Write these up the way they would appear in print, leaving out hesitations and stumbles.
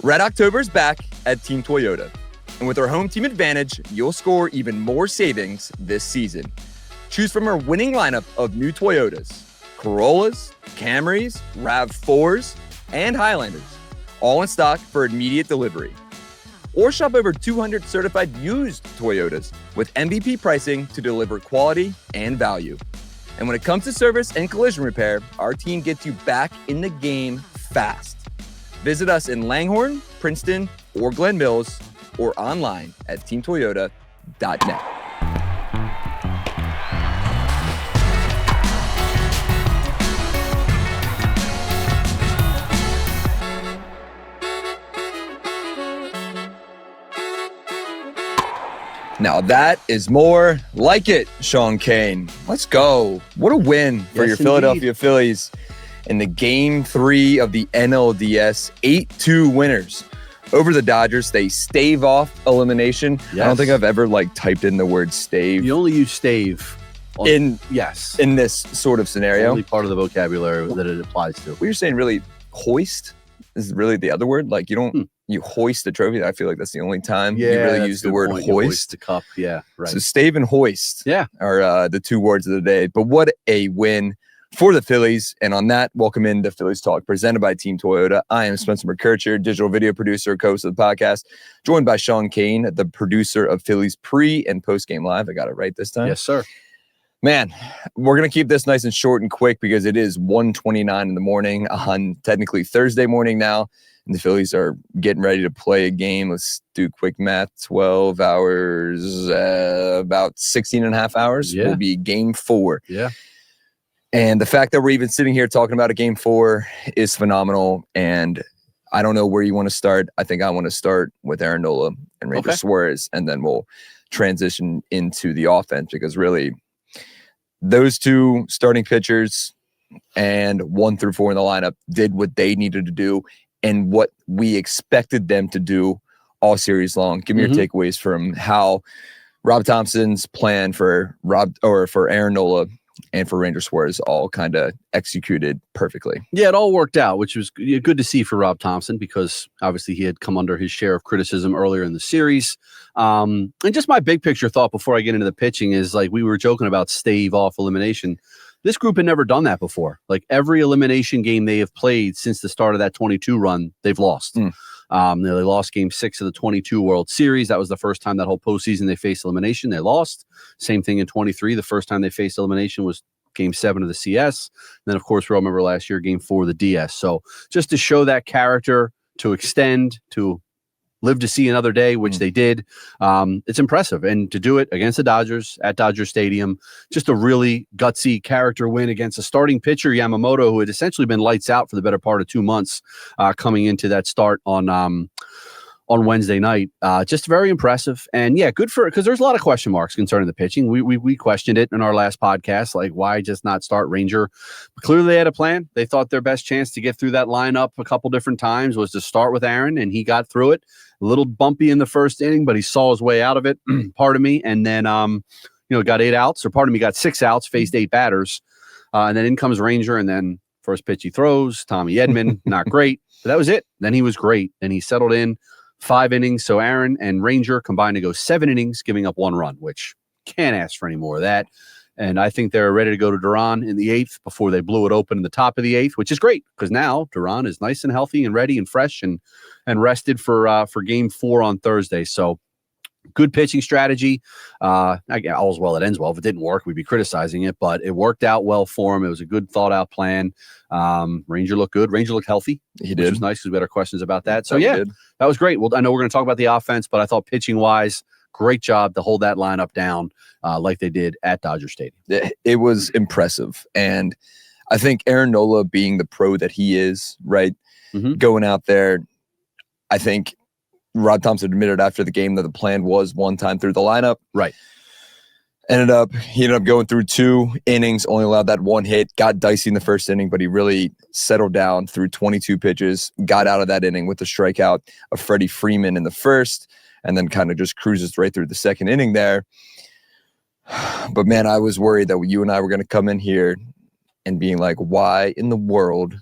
Red October's back at Team Toyota. And with our home team advantage, you'll score even more savings this season. Choose from our winning lineup of new Toyotas, Corollas, Camrys, RAV4s, and Highlanders, all in stock for immediate delivery. Or shop over 200 certified used Toyotas with MVP pricing to deliver quality and value. And when it comes to service and collision repair, our team gets you back in the game fast. Visit us in Langhorne, Princeton, or Glen Mills, or online at teamtoyota.net. Now that is more like it, Sean Kane. Let's go. What a win for your Philadelphia Phillies in the Game 3 of the NLDS. 8-2 winners over the Dodgers. They stave off elimination. Yes. I don't think I've ever typed in the word stave. You only use stave. In this sort of scenario. Only part of the vocabulary that it applies to. What you're saying really hoist is really the other word? You don't... You hoist the trophy. I feel like that's the only time you really use the word hoist. You hoist the cup. Yeah, right. So stave and hoist are the two words of the day. But what a win for the Phillies. And on that, welcome into Phillies Talk, presented by Team Toyota. I am Spencer McKercher, digital video producer, co-host of the podcast, joined by Sean Kane, the producer of Phillies pre- and post-game live. I got it right this time. Yes, sir. Man, we're going to keep this nice and short and quick because it is 1:29 in the morning on technically Thursday morning now. And the Phillies are getting ready to play a game. Let's do quick math. 12 hours, about 16 and a half hours will be Game 4. Yeah. And the fact that we're even sitting here talking about a Game 4 is phenomenal. And I don't know where you want to start. I think I want to start with Aaron Nola and Ranger Suárez, and then we'll transition into the offense because really those two starting pitchers and 1 through 4 in the lineup did what they needed to do and what we expected them to do all series long. Give me your takeaways from how Rob Thompson's plan for Aaron Nola and for Ranger Suárez all kind of executed perfectly. Yeah, it all worked out, which was good to see for Rob Thompson because obviously he had come under his share of criticism earlier in the series. And just my big picture thought before I get into the pitching is we were joking about stave off elimination. This group had never done that before. Every elimination game they have played since the start of that 22 run, they've lost. They lost Game 6 of the 22 World Series. That was the first time that whole postseason they faced elimination. They lost. Same thing in 23. The first time they faced elimination was Game 7 of the CS. And then, of course, we all remember last year, Game 4 of the DS. So just to show that character, to extend, to live to see another day, which they did. It's impressive. And to do it against the Dodgers at Dodger Stadium, just a really gutsy character win against a starting pitcher, Yamamoto, who had essentially been lights out for the better part of 2 months coming into that start on Wednesday night. Just very impressive. And yeah, good because there's a lot of question marks concerning the pitching. We questioned it in our last podcast, why just not start Ranger? But clearly they had a plan. They thought their best chance to get through that lineup a couple different times was to start with Aaron, and he got through it. A little bumpy in the first inning, but he saw his way out of it, pardon me. And then, got 8 outs, or pardon me, got 6 outs, faced 8 batters. And then in comes Ranger, and then first pitch he throws, Tommy Edman, not great. But that was it. Then he was great, and he settled in 5 innings. So Aaron and Ranger combined to go 7 innings, giving up 1 run, which can't ask for any more of that. And I think they're ready to go to Duran in the 8th before they blew it open in the top of the 8th, which is great because now Duran is nice and healthy and ready and fresh and rested for Game 4 on Thursday. So good pitching strategy. All's well that ends well. If it didn't work, we'd be criticizing it, but it worked out well for him. It was a good thought out plan. Ranger looked good. Ranger looked healthy. He did. Which was nice because we had our questions about that. So that was great. Well, I know we're going to talk about the offense, but I thought pitching wise, great job to hold that lineup down like they did at Dodger Stadium. It was impressive. And I think Aaron Nola being the pro that he is, right, going out there, I think Rob Thompson admitted after the game that the plan was 1 time through the lineup. Right. He ended up going through 2 innings, only allowed that 1 hit, got dicey in the first inning, but he really settled down through 22 pitches, got out of that inning with the strikeout of Freddie Freeman in the first, and then kind of just cruises right through the second inning there. But man, I was worried that you and I were going to come in here and being like, why in the world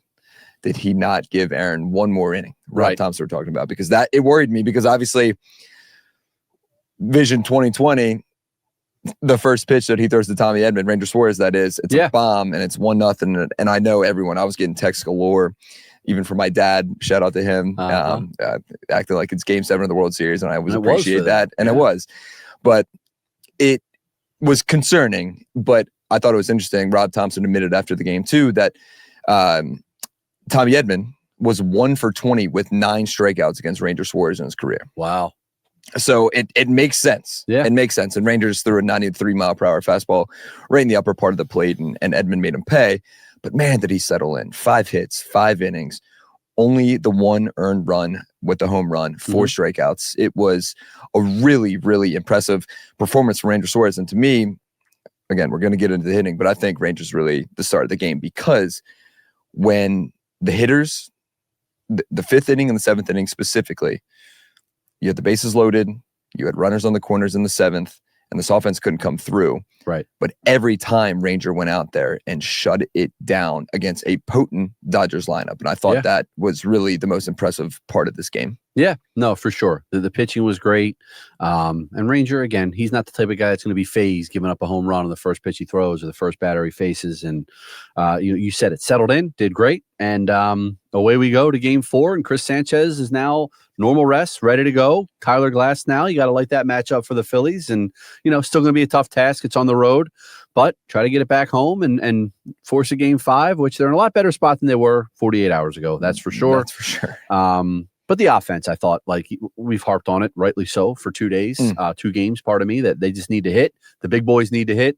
did he not give Aaron one more inning? Rob Right. Thompson we're talking about, because that it worried me, because obviously Vision 2020, the first pitch that he throws to Tommy Edman, Ranger Suárez, that is, it's a bomb and it's 1-0. And I know everyone, I was getting texts galore, even from my dad, shout out to him, acting like it's Game 7 of the World Series. And I always appreciate that. And it was, but it was concerning, but I thought it was interesting. Rob Thompson admitted after the game too, that Tommy Edman was 1 for 20 with 9 strikeouts against Ranger Suárez in his career. Wow. So it makes sense. Yeah. It makes sense. And Rangers threw a 93-mile-per-hour fastball right in the upper part of the plate, and Edman made him pay. But man, did he settle in. 5 hits, 5 innings, only the 1 earned run with the home run, 4 strikeouts. It was a really, really impressive performance from Ranger Suárez. And to me, again, we're going to get into the hitting, but I think Rangers really the start of the game, because when the hitters, the 5th inning and the 7th inning specifically, you had the bases loaded, you had runners on the corners in the 7th, and this offense couldn't come through. Right. But every time Ranger went out there and shut it down against a potent Dodgers lineup. And I thought that was really the most impressive part of this game. Yeah, no, for sure. The pitching was great. And Ranger, again, he's not the type of guy that's going to be phased, giving up a home run on the first pitch he throws or the first batter he faces. And you said it, settled in, did great. And away we go to Game 4. And Chris Sanchez is now normal rest, ready to go. Kyler Glass now, you got to light that matchup for the Phillies. And, still going to be a tough task. It's on the road. But try to get it back home and force a Game 5, which they're in a lot better spot than they were 48 hours ago. That's for sure. That's for sure. But the offense, I thought, like we've harped on it, rightly so, for 2 days, 2 games, pardon me, that they just need to hit. The big boys need to hit.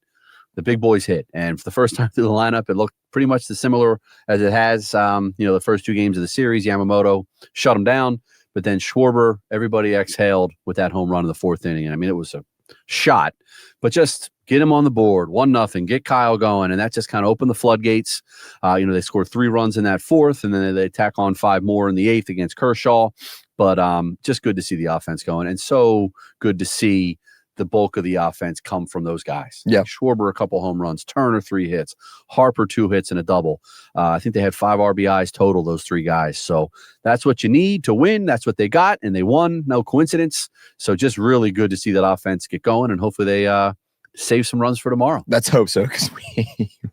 The big boys hit. And for the first time through the lineup, it looked pretty much similar as it has, the first 2 games of the series. Yamamoto shut them down. But then Schwarber, everybody exhaled with that home run in the 4th inning. And I mean, it was a shot, but just get him on the board, 1-0, get Kyle going. And that just kind of opened the floodgates. They scored 3 runs in that 4th, and then they tack on 5 more in the 8th against Kershaw. But just good to see the offense going, and so good to see the bulk of the offense come from those guys. Yeah. Schwarber, a couple home runs, Turner, 3 hits, Harper, 2 hits and a double. I think they had 5 RBIs total, those 3 guys. So that's what you need to win. That's what they got, and they won. No coincidence. So just really good to see that offense get going, and hopefully they save some runs for tomorrow. Let's hope so, because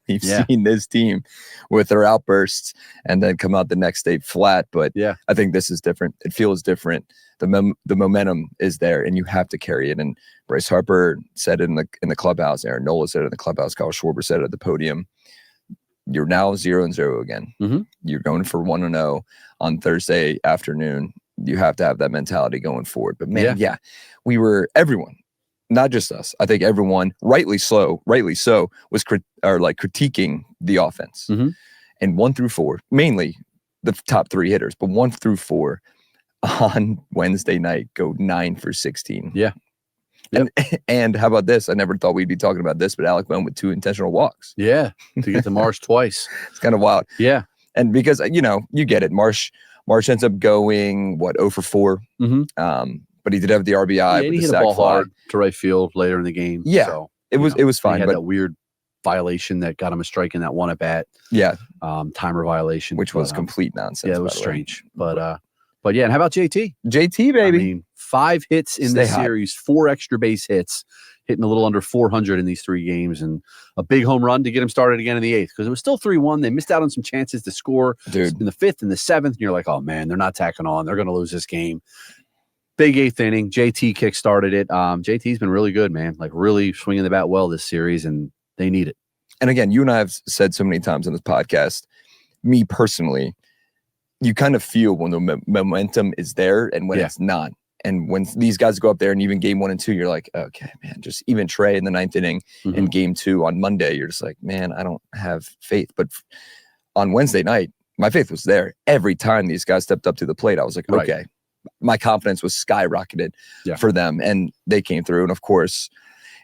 we've seen this team with their outbursts and then come out the next day flat. But I think this is different. It feels different. The momentum is there, and you have to carry it. And Bryce Harper said it in the clubhouse. Aaron Nola said it in the clubhouse. Kyle Schwarber said it at the podium. You're now 0-0 again. Mm-hmm. You're going for 1-0 on Thursday afternoon. You have to have that mentality going forward. But man, everyone, not just us, I think everyone, rightly so, was critiquing the offense. Mm-hmm. And 1 through 4, mainly the top 3 hitters, but 1 through 4 on Wednesday night go 9 for 16. Yeah. Yep. And how about this? I never thought we'd be talking about this, but Alec Boehm with 2 intentional walks. Yeah, to get to Marsh twice. It's kind of wild. Yeah. And because, you get it. Marsh ends up going, 0 for 4? Mm-hmm. But he did have the RBI. Yeah, and he hit a ball hard to right field later in the game. Yeah, so, it was fine. He had that weird violation that got him a strike in that 1 at bat. Yeah, timer violation, which was complete nonsense. Yeah, it was strange. But yeah, and how about JT? JT, baby. I mean, 5 hits in the series, 4 extra base hits, hitting a little under 400 in these 3 games, and a big home run to get him started again in the 8th, because it was still 3-1. They missed out on some chances to score in the 5th and the 7th, and you're like, oh man, they're not tacking on. They're going to lose this game. Big 8th inning. JT kickstarted it. JT's been really good, man. Like really swinging the bat well this series, and they need it. And again, you and I have said so many times on this podcast, me personally, you kind of feel when the momentum is there and when it's not. And when these guys go up there and even game 1 and 2, you're like, okay, man, just even Trey in the 9th inning in game 2 on Monday, you're just like, man, I don't have faith. But on Wednesday night, my faith was there. Every time these guys stepped up to the plate, I was like, okay. My confidence was skyrocketed for them, and they came through. And of course,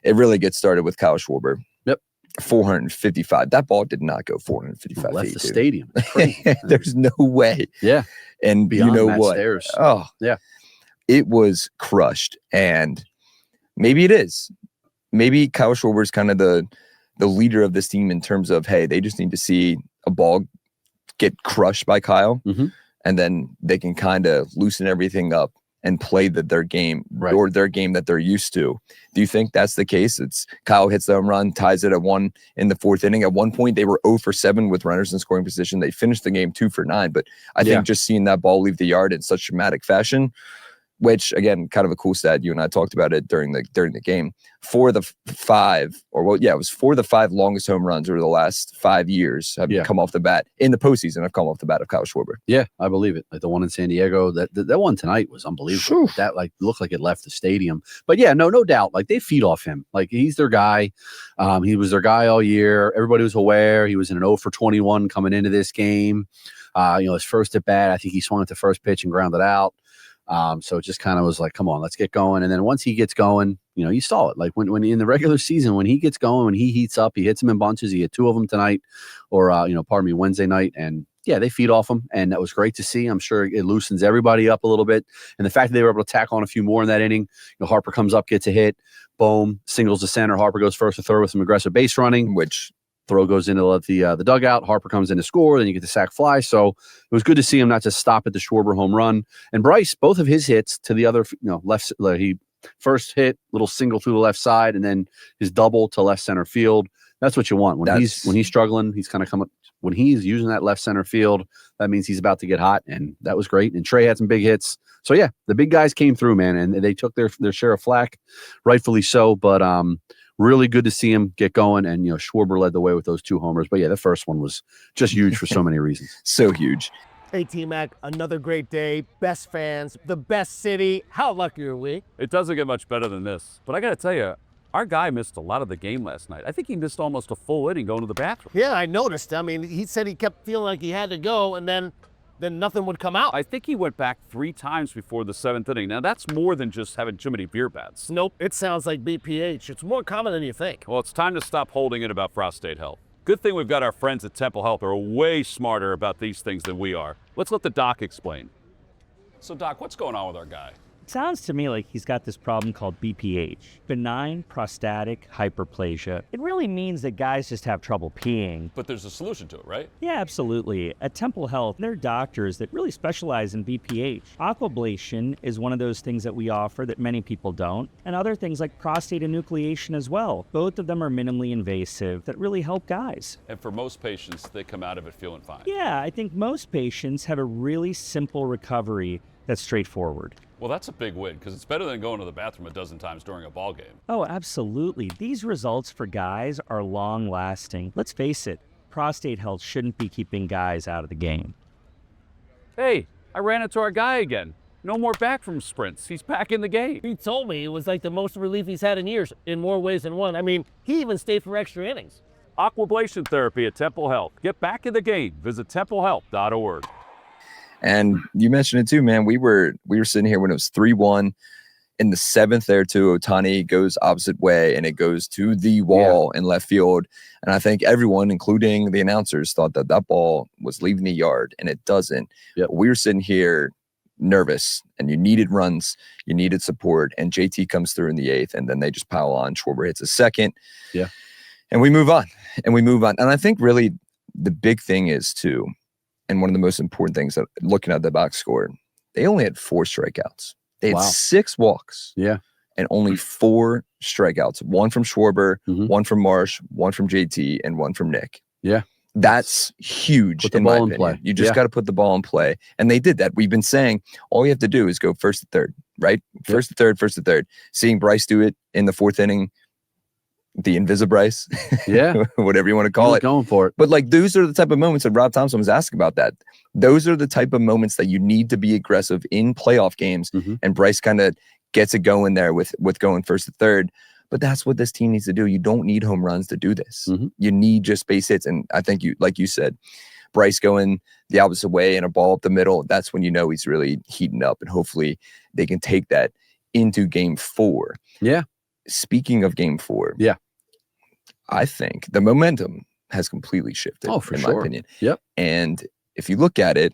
it really gets started with Kyle Schwarber. Yep. 455. That ball did not go 455 left feet. The stadium. There's no way. Yeah. And beyond you know what? Stairs. Oh, yeah. It was crushed. And maybe it is. Maybe Kyle Schwarber is kind of the leader of this team in terms of, hey, they just need to see a ball get crushed by Kyle, Mhm. and then they can kind of loosen everything up and play their game or their game that they're used to. Do you think that's the case? It's Kyle hits the home run, ties it at 1 in the 4th inning. At one point, they were 0 for 7 with runners in scoring position. They finished the game 2 for 9. But I think just seeing that ball leave the yard in such dramatic fashion, which again, kind of a cool stat. You and I talked about it during the game. 4 of the 5, it was 4 of the 5 longest home runs over the last 5 years have come off the bat in the postseason. Have come off the bat of Kyle Schwarber. Yeah, I believe it. Like the one in San Diego, that one tonight was unbelievable. That looked like it left the stadium. But yeah, no doubt. Like they feed off him. Like he's their guy. He was their guy all year. Everybody was aware. He was in an 0 for 21 coming into this game. His first at bat, I think he swung at the first pitch and grounded out. So it just kind of was like, come on, let's get going. And then once he gets going, you saw it. Like when in the regular season, when he gets going, when he heats up, he hits them in bunches. He hit 2 of them tonight, or Wednesday night, and yeah, they feed off him, and that was great to see. I'm sure it loosens everybody up a little bit, and the fact that they were able to tack on a few more in that inning. Harper comes up, gets a hit, boom, singles to center. Harper goes first to third with some aggressive base running, which throw goes into the dugout. Harper comes in to score. Then you get the sac fly. So it was good to see him not just stop at the Schwarber home run. And Bryce, both of his hits to the other, left. He first hit little single through the left side, and then his double to left center field. That's what you want when he's struggling. He's kind of coming when he's using that left center field. That means he's about to get hot, and that was great. And Trey had some big hits. So yeah, the big guys came through, man, and they took their share of flack, rightfully so. But really good to see him get going, and Schwarber led the way with those 2 homers. But yeah, the first one was just huge for so many reasons. So huge. Hey, T-Mac, another great day, best fans, the best city. How lucky are we? It doesn't get much better than this. But I got to tell you, our guy missed a lot of the game last night. I think he missed almost a full inning going to the bathroom. Yeah, I noticed. I mean, he said he kept feeling like he had to go, and then nothing would come out. I think he went back 3 times before the 7th inning. Now, that's more than just having too many beer bats. Nope, it sounds like BPH. It's more common than you think. Well, it's time to stop holding it about prostate health. Good thing we've got our friends at Temple Health who are way smarter about these things than we are. Let's let the doc explain. So, Doc, what's going on with our guy? Sounds to me like he's got this problem called BPH, benign prostatic hyperplasia. It really means that guys just have trouble peeing. But there's a solution to it, right? Yeah, absolutely. At Temple Health, there are doctors that really specialize in BPH. Aquablation is one of those things that we offer that many people don't, and other things like prostate enucleation as well. Both of them are minimally invasive that really help guys. And for most patients, they come out of it feeling fine. Yeah, I think most patients have a really simple recovery that's straightforward. Well, that's a big win, because it's better than going to the bathroom a dozen times during a ball game. Oh, absolutely. These results for guys are long-lasting. Let's face it, prostate health shouldn't be keeping guys out of the game. Hey, I ran into our guy again. No more backroom sprints. He's back in the game. He told me it was like the most relief he's had in years, in more ways than one. I mean, he even stayed for extra innings. Aquablation therapy at Temple Health. Get back in the game. Visit templehealth.org. And you mentioned it too, man. We were sitting here when it was 3-1 in the 7th there too. Ohtani goes opposite way and it goes to the wall in left field. And I think everyone, including the announcers, thought that ball was leaving the yard, and it doesn't. Yep. We were sitting here nervous, and you needed runs, you needed support, and JT comes through in the 8th, and then they just pile on. Schwarber hits a second. Yeah. And we move on. And I think really the big thing is too, and one of the most important things that looking at the box score, they only had 4 strikeouts. They had 6 walks. Yeah. And only 4 strikeouts. 1 from Schwarber, Mhm. 1 from Marsh, 1 from JT, and 1 from Nick. Yeah. That's huge. Put the in my ball in opinion. play. You just Yeah. got to put the ball in play. And they did that. We've been saying all you have to do is go first to third, right? First to third, first to third. Seeing Bryce do it in the 4th inning, the Invisi-Bryce, Yeah. whatever you want to call it. Going for it. But like those are the type of moments that Rob Thompson was asking about that. Those are the type of moments that you need to be aggressive in playoff games. Mhm. And Bryce kind of gets it going there with going first to third. But that's what this team needs to do. You don't need home runs to do this. Mhm. You need just base hits. And I think like you said, Bryce going the opposite way and a ball up the middle, that's when you know he's really heating up. And hopefully they can take that into game 4. Yeah. Speaking of game 4. Yeah. I think the momentum has completely shifted, in my opinion. Yep. And if you look at it,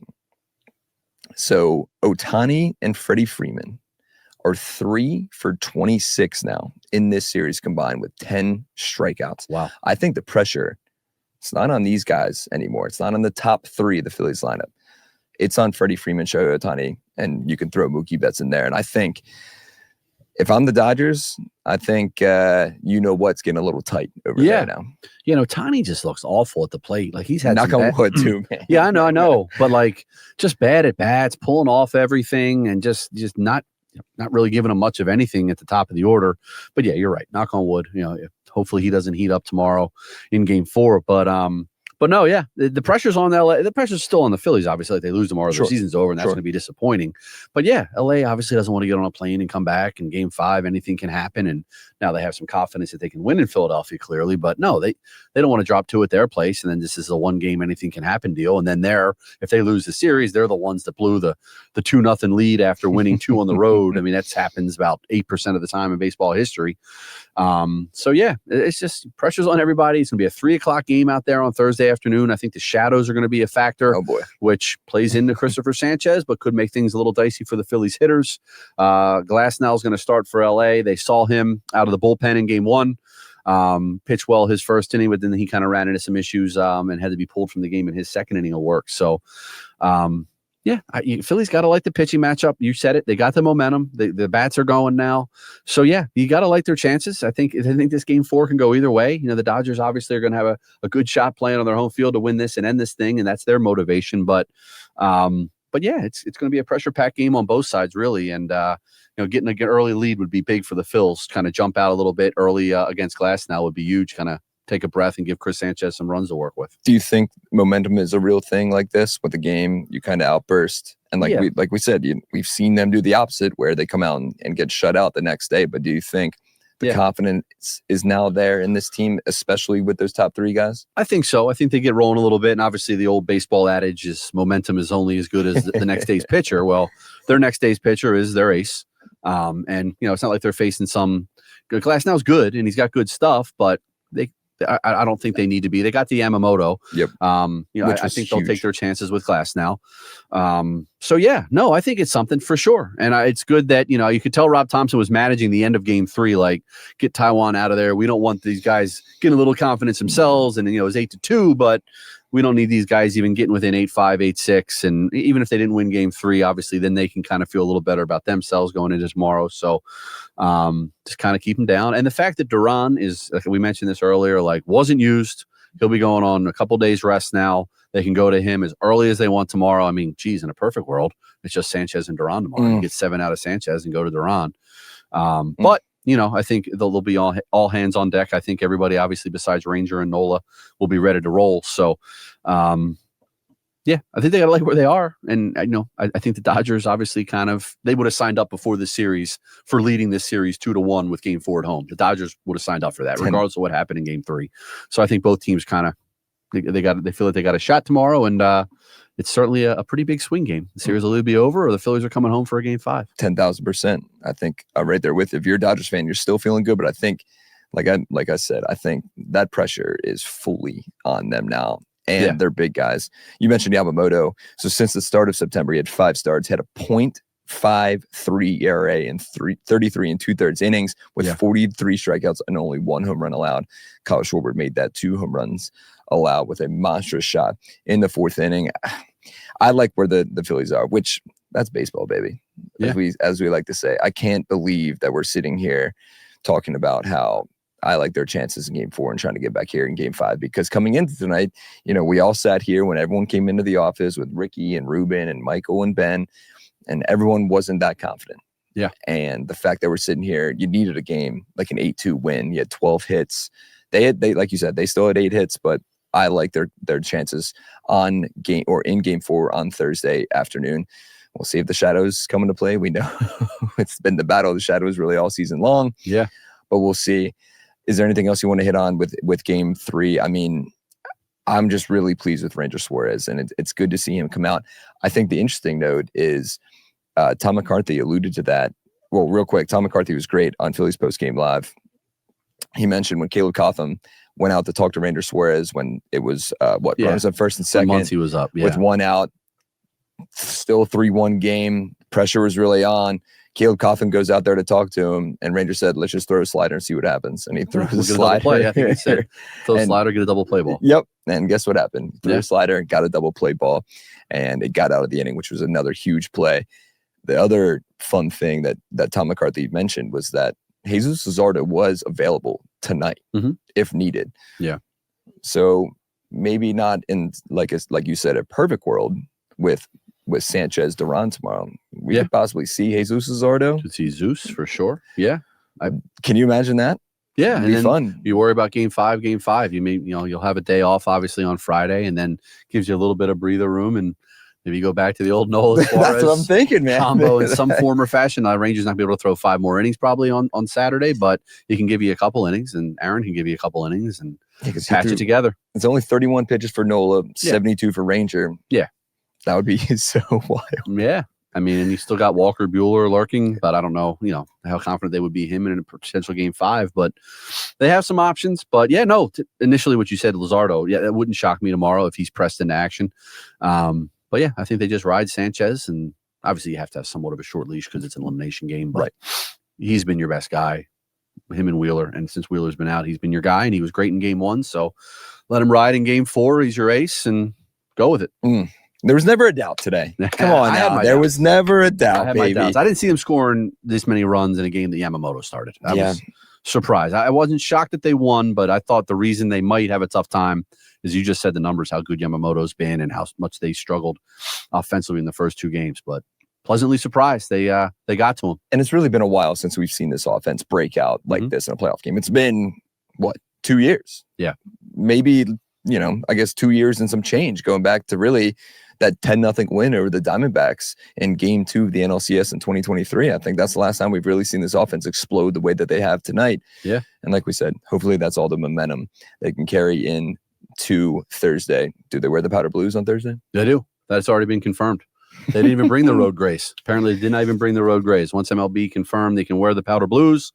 so Ohtani and Freddie Freeman are 3 for 26 now in this series combined with 10 strikeouts. Wow. I think the pressure It's not on these guys anymore. It's not on the top 3 of the Phillies lineup. It's on Freddie Freeman, Shohei Ohtani, and you can throw Mookie Betts in there. And I think if I'm the Dodgers, I think what's getting a little tight over there now. Ohtani just looks awful at the plate. Like he's had knock on wood too, man. Yeah, I know. But like just bad at bats, pulling off everything, and just not really giving him much of anything at the top of the order. But yeah, you're right. Knock on wood. Hopefully he doesn't heat up tomorrow in Game 4. But no, yeah, the pressure's on LA. The pressure's still on the Phillies, obviously. Like they lose tomorrow, their season's over, and that's going to be disappointing. But yeah, LA obviously doesn't want to get on a plane and come back. In Game 5, anything can happen. And now they have some confidence that they can win in Philadelphia, clearly. But no, they don't want to drop 2 at their place. And then this is a 1-game, anything can happen deal. And then if they lose the series, they're the ones that blew the 2-0 lead after winning 2 on the road. I mean, that happens about 8% of the time in baseball history. So yeah, it's just pressure's on everybody. It's gonna be a 3:00 game out there on Thursday afternoon. I think the shadows are going to be a factor, which plays into Christopher Sanchez, but could make things a little dicey for the Phillies hitters. Glasnow is going to start for LA. They saw him out of the bullpen in Game 1, pitched well his first inning, but then he kind of ran into some issues and had to be pulled from the game in his second inning of work. So, Phillies got to like the pitching matchup. You said it. They got the momentum. The bats are going now. So, yeah, you got to like their chances. I think this Game 4 can go either way. The Dodgers obviously are going to have a good shot playing on their home field to win this and end this thing, and that's their motivation. But yeah, it's going to be a pressure-packed game on both sides, really. And, getting an early lead would be big for the Phils. Kind of jump out a little bit early against Glasnow would be huge, kind of take a breath and give Chris Sanchez some runs to work with. Do you think momentum is a real thing like this with the game? You kind of outburst, and we said, we've seen them do the opposite where they come out and get shut out the next day. But do you think the confidence is now there in this team, especially with those top 3 guys? I think so. I think they get rolling a little bit, and obviously the old baseball adage is momentum is only as good as the next day's pitcher. Well, their next day's pitcher is their ace, and it's not like they're facing some. Glasnow's good, and he's got good stuff, but I don't think they need to be. They got the Yamamoto. Yep. I think they'll take their chances with Glasnow. So yeah, no, I think it's something for sure. And it's good that, you could tell Rob Thompson was managing the end of Game 3, like get Taijuan out of there. We don't want these guys getting a little confidence themselves. And, it was 8-2, but we don't need these guys even getting within 8-5, 8-6. And even if they didn't win Game 3, obviously, then they can kind of feel a little better about themselves going into tomorrow. So just kind of keep them down. And the fact that Duran is, like we mentioned this earlier, like wasn't used. He'll be going on a couple days rest now. They can go to him as early as they want tomorrow. I mean, geez, in a perfect world, it's just Sanchez and Duran tomorrow. You get 7 out of Sanchez and go to Duran. But I think they'll be all hands on deck. I think everybody, obviously, besides Ranger and Nola, will be ready to roll. So, I think they got to like where they are. And, I think the Dodgers, obviously, they would have signed up before the series for leading this series 2-1 with Game 4 at home. The Dodgers would have signed up for that, regardless of what happened in Game 3. So I think both teams they feel like they got a shot tomorrow, and it's certainly a pretty big swing game. The series will either be over or the Phillies are coming home for a Game 5. 10,000%. I think I'm right there with you. If you're a Dodgers fan, you're still feeling good, but I think, like I said, I think that pressure is fully on them now. And they're big guys. You mentioned Yamamoto. So since the start of September, he had 5 starts, had a .53 ERA in 33 2/3 innings with 43 strikeouts and only 1 home run allowed. Kyle Schwarber made that 2 home runs allowed with a monstrous shot in the 4th inning. I like where the Phillies are, which that's baseball, baby. As we like to say. I can't believe that we're sitting here talking about how I like their chances in Game 4 and trying to get back here in Game 5, because coming into tonight, we all sat here when everyone came into the office with Ricky and Ruben and Michael and Ben, and everyone wasn't that confident. Yeah. And the fact that we're sitting here, you needed a game like an 8-2 win. You had 12 hits. They like you said, they still had 8 hits, but I like their chances in Game 4 on Thursday afternoon. We'll see if the shadows come into play. We know it's been the battle of the shadows really all season long. Yeah. But we'll see. Is there anything else you want to hit on with Game 3? I mean, I'm just really pleased with Ranger Suárez, and it's good to see him come out. I think the interesting note is Tom McCarthy alluded to that. Well, real quick, Tom McCarthy was great on Phillies Post Game Live. He mentioned when Caleb Cotham went out to talk to Ranger Suárez when it was runners up first and second. Once he was up, with 1 out, still 3-1 game. Pressure was really on. Caleb Coffin goes out there to talk to him, and Ranger said, let's just throw a slider and see what happens. And he threw the slider. Play. I think he said, throw a slider, get a double play ball. Yep. And guess what happened? Threw a slider, got a double play ball, and it got out of the inning, which was another huge play. The other fun thing that Tom McCarthy mentioned was that Jesus Luzardo was available tonight if needed. Yeah. So maybe not in, like you said, a perfect world with Sanchez Duran tomorrow. We could possibly see Jesus Luzardo. Could see Zeus for sure. Yeah. Can you imagine that? Yeah. It'd be fun. You worry about game five. You'll have a day off obviously on Friday, and then gives you a little bit of breather room, and maybe you go back to the old Nola Suárez That's what I'm thinking, man. combo in some form or fashion. Rangers not be able to throw 5 more innings probably on Saturday, but he can give you a couple innings, and Aaron can give you a couple innings, and patch it together. It's only 31 pitches for Nola, 72 for Ranger. Yeah. That would be so wild. Yeah. I mean, and you still got Walker Buehler lurking, but I don't know, how confident they would be him in a potential game 5, but they have some options. But yeah, no, initially what you said, Luzardo, that wouldn't shock me tomorrow if he's pressed into action. But yeah, I think they just ride Sanchez, and obviously you have to have somewhat of a short leash because it's an elimination game, but he's been your best guy, him and Wheeler. And since Wheeler's been out, he's been your guy, and he was great in game 1. So let him ride in game 4. He's your ace, and go with it. There was never a doubt today. Come on now. There was never a doubt, baby. I didn't see them scoring this many runs in a game that Yamamoto started. I was surprised. I wasn't shocked that they won, but I thought the reason they might have a tough time is you just said the numbers, how good Yamamoto's been and how much they struggled offensively in the first 2 games. But pleasantly surprised they got to him. And it's really been a while since we've seen this offense break out like this in a playoff game. It's been, 2 years? Yeah. Maybe, I guess 2 years and some change going back to really that 10-0 win over the Diamondbacks in game 2 of the NLCS in 2023. I think that's the last time we've really seen this offense explode the way that they have tonight. Yeah. And like we said, hopefully that's all the momentum they can carry in to Thursday. Do they wear the powder blues on Thursday? They do. That's already been confirmed. They didn't even bring the road grays. Apparently, they did not even bring the road grays. Once MLB confirmed they can wear the powder blues,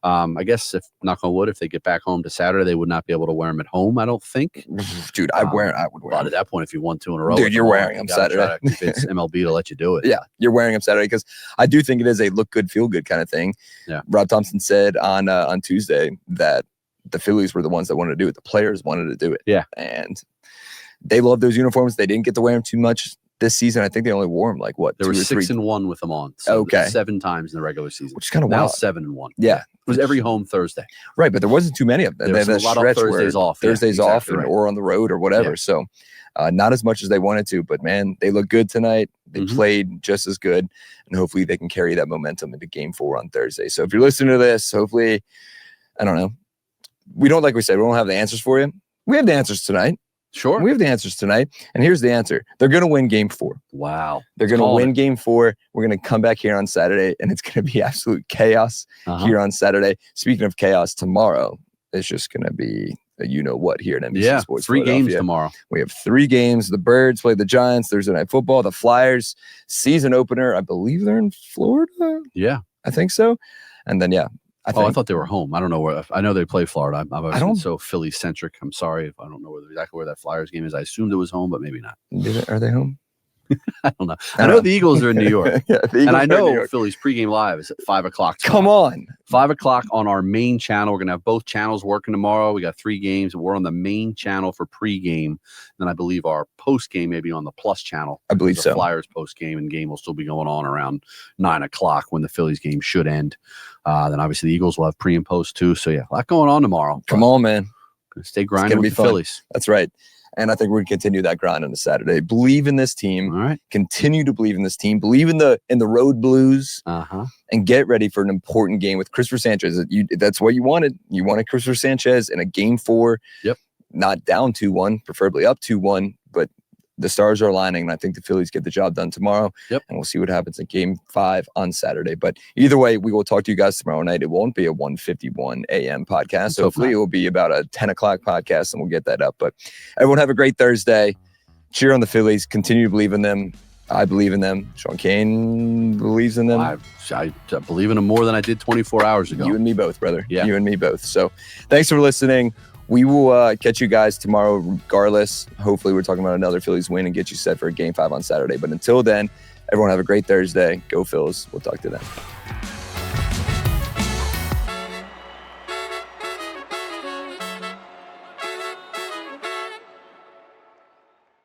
I guess if knock on wood, if they get back home to Saturday, they would not be able to wear them at home. I don't think. Dude, I would wear but them. At that point, if you won 2 in a row, dude, you're wearing them Saturday. It's MLB to let you do it. Yeah, you're wearing them Saturday because I do think it is a look good, feel good kind of thing. Yeah. Rob Thompson said on Tuesday that the Phillies were the ones that wanted to do it. The players wanted to do it. Yeah. And they love those uniforms. They didn't get to wear them too much this season. I think they only wore them There were 6-1 with them on. So 7 times in the regular season, which is kind of now wild. 7-1. Yeah. It was every home Thursday. Right, but there wasn't too many of them. There was a lot of Thursdays off. Thursdays off or on the road or whatever. Yeah. So not as much as they wanted to, but man, they look good tonight. They played just as good, and hopefully they can carry that momentum into game 4 on Thursday. So if you're listening to this, hopefully, I don't know. We don't have the answers for you. We have the answers tonight. Sure. We have the answers tonight. And here's the answer. They're going to win game 4. Wow. They're going to win game 4. We're going to come back here on Saturday, and it's going to be absolute chaos here on Saturday. Speaking of chaos, tomorrow is just going to be a you-know-what here at NBC Sports 3 Philadelphia. games tomorrow. We have 3 games. The Birds play the Giants Thursday Night Football. The Flyers season opener. I believe they're in Florida. Yeah. I think so. And then, I thought they were home. I don't know where. I know they play Florida. I'm so Philly centric. I'm sorry if I don't know exactly where that Flyers game is. I assumed it was home, but maybe not. Are they home? I don't know. I know the Eagles are in New York. And I know Philly's pregame live is at 5 o'clock. Come on. 5 o'clock on our main channel. We're going to have both channels working tomorrow. We got 3 games. We're on the main channel for pregame. Then I believe our postgame may be on the Plus channel. I believe so. The Flyers postgame and game will still be going on around 9 o'clock when the Phillies game should end. Then obviously the Eagles will have pre and post too. So yeah, a lot going on tomorrow. Come on, man. Gonna stay grinding with the Phillies. That's right. And I think we're going to continue that grind on the Saturday. Believe in this team. All right. Continue to believe in this team. Believe in the road blues. And get ready for an important game with Christopher Sanchez. That's what you wanted. You wanted Christopher Sanchez in a game 4. Yep. Not down 2-1, preferably up 2-1. But the stars are aligning, and I think the Phillies get the job done tomorrow. Yep. And we'll see what happens in game 5 on Saturday. But either way, we will talk to you guys tomorrow night. It won't be a 1:51 a.m. podcast. So hopefully it will be about a 10 o'clock podcast, and we'll get that up. But everyone have a great Thursday. Cheer on the Phillies. Continue to believe in them. I believe in them. Sean Kane believes in them. I believe in them more than I did 24 hours ago. You and me both, brother. Yeah. You and me both. So thanks for listening. We will catch you guys tomorrow regardless. Hopefully we're talking about another Phillies win and get you set for a game 5 on Saturday. But until then, everyone have a great Thursday. Go Phils. We'll talk to them.